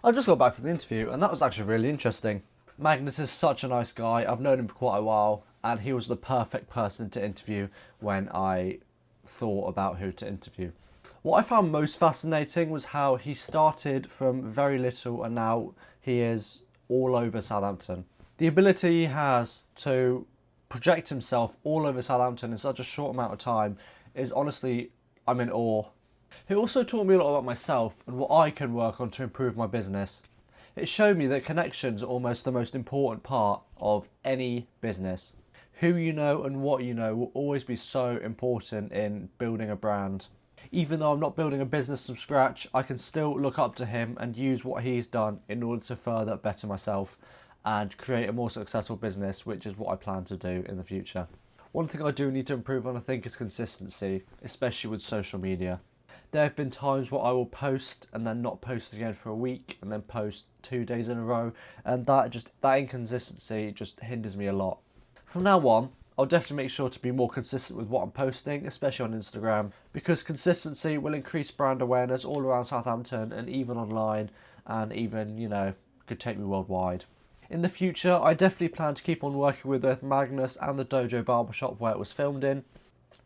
I just got back from the interview and that was actually really interesting. Magnus is such a nice guy. I've known him for quite a while and he was the perfect person to interview when I thought about who to interview. What I found most fascinating was how he started from very little and now he is all over Southampton. The ability he has to project himself all over Southampton in such a short amount of time is honestly, I'm in awe. He also taught me a lot about myself and what I can work on to improve my business. It showed me that connections are almost the most important part of any business. Who you know and what you know will always be so important in building a brand. Even though I'm not building a business from scratch, I can still look up to him and use what he's done in order to further better myself and create a more successful business, which is what I plan to do in the future. One thing I do need to improve on, I think, is consistency, especially with social media. There have been times where I will post and then not post again for a week and then post 2 days in a row, and that inconsistency just hinders me a lot. From now on, I'll definitely make sure to be more consistent with what I'm posting, especially on Instagram, because consistency will increase brand awareness all around Southampton and even online, and even, could take me worldwide. In the future, I definitely plan to keep on working with both Magnus and the Dojo Barbershop where it was filmed in.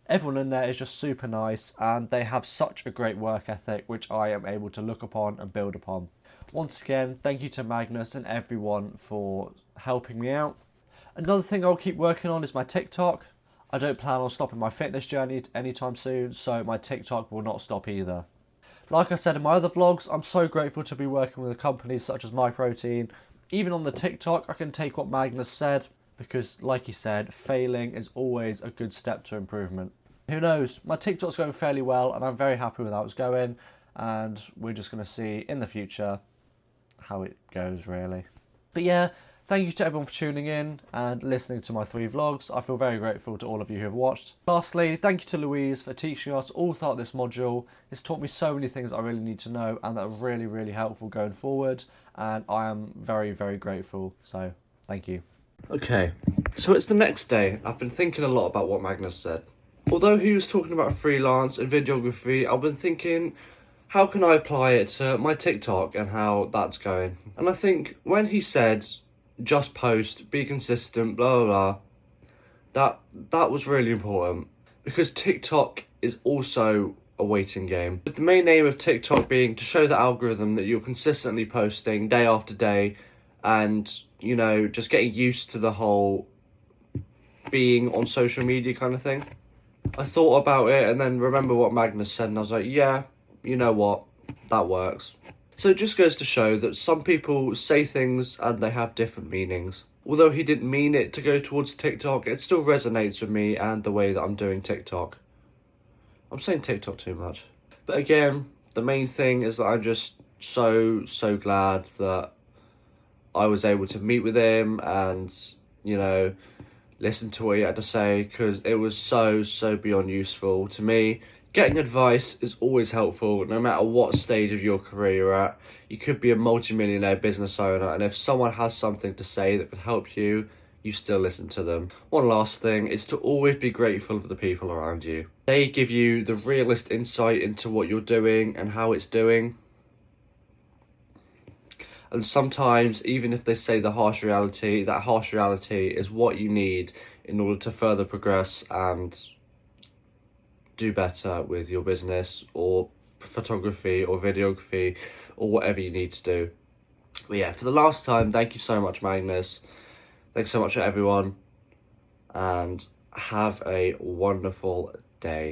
Everyone in there is just super nice and they have such a great work ethic which I am able to look upon and build upon. Once again, thank you to Magnus and everyone for helping me out. Another thing I'll keep working on is my TikTok. I don't plan on stopping my fitness journey anytime soon, so my TikTok will not stop either. Like I said in my other vlogs, I'm so grateful to be working with companies such as MyProtein. Even on the TikTok, I can take what Magnus said, because like he said, failing is always a good step to improvement. Who knows, my TikTok's going fairly well and I'm very happy with how it's going, and we're just going to see in the future how it goes really. But yeah, thank you to everyone for tuning in and listening to my 3 vlogs. I feel very grateful to all of you who have watched. Lastly, thank you to Louise for teaching us all throughout this module. It's taught me so many things I really need to know and that are really, really helpful going forward. And I am very, very grateful. So, thank you. Okay, so it's the next day. I've been thinking a lot about what Magnus said. Although he was talking about freelance and videography, I've been thinking, how can I apply it to my TikTok and how that's going? And I think when he said, just post, be consistent, blah, blah, blah, that was really important. Because TikTok is also a waiting game. With the main aim of TikTok being to show the algorithm that you're consistently posting day after day and, just getting used to the whole being on social media kind of thing. I thought about it and then remember what Magnus said and I was like, yeah, you know what, that works. So it just goes to show that some people say things and they have different meanings. Although he didn't mean it to go towards TikTok, it still resonates with me and the way that I'm doing TikTok. I'm saying TikTok too much. But again, the main thing is that I'm just so glad that I was able to meet with him and, listen to what he had to say, because it was so beyond useful to me. Getting advice is always helpful, no matter what stage of your career you're at. You could be a multi-millionaire business owner, and if someone has something to say that could help you, you still listen to them. One last thing is to always be grateful of the people around you. They give you the realest insight into what you're doing and how it's doing. And sometimes, even if they say the harsh reality, that harsh reality is what you need in order to further progress and do better with your business or photography or videography or whatever you need to do. But yeah, for the last time, thank you so much, Magnus. Thanks so much, everyone, and have a wonderful day.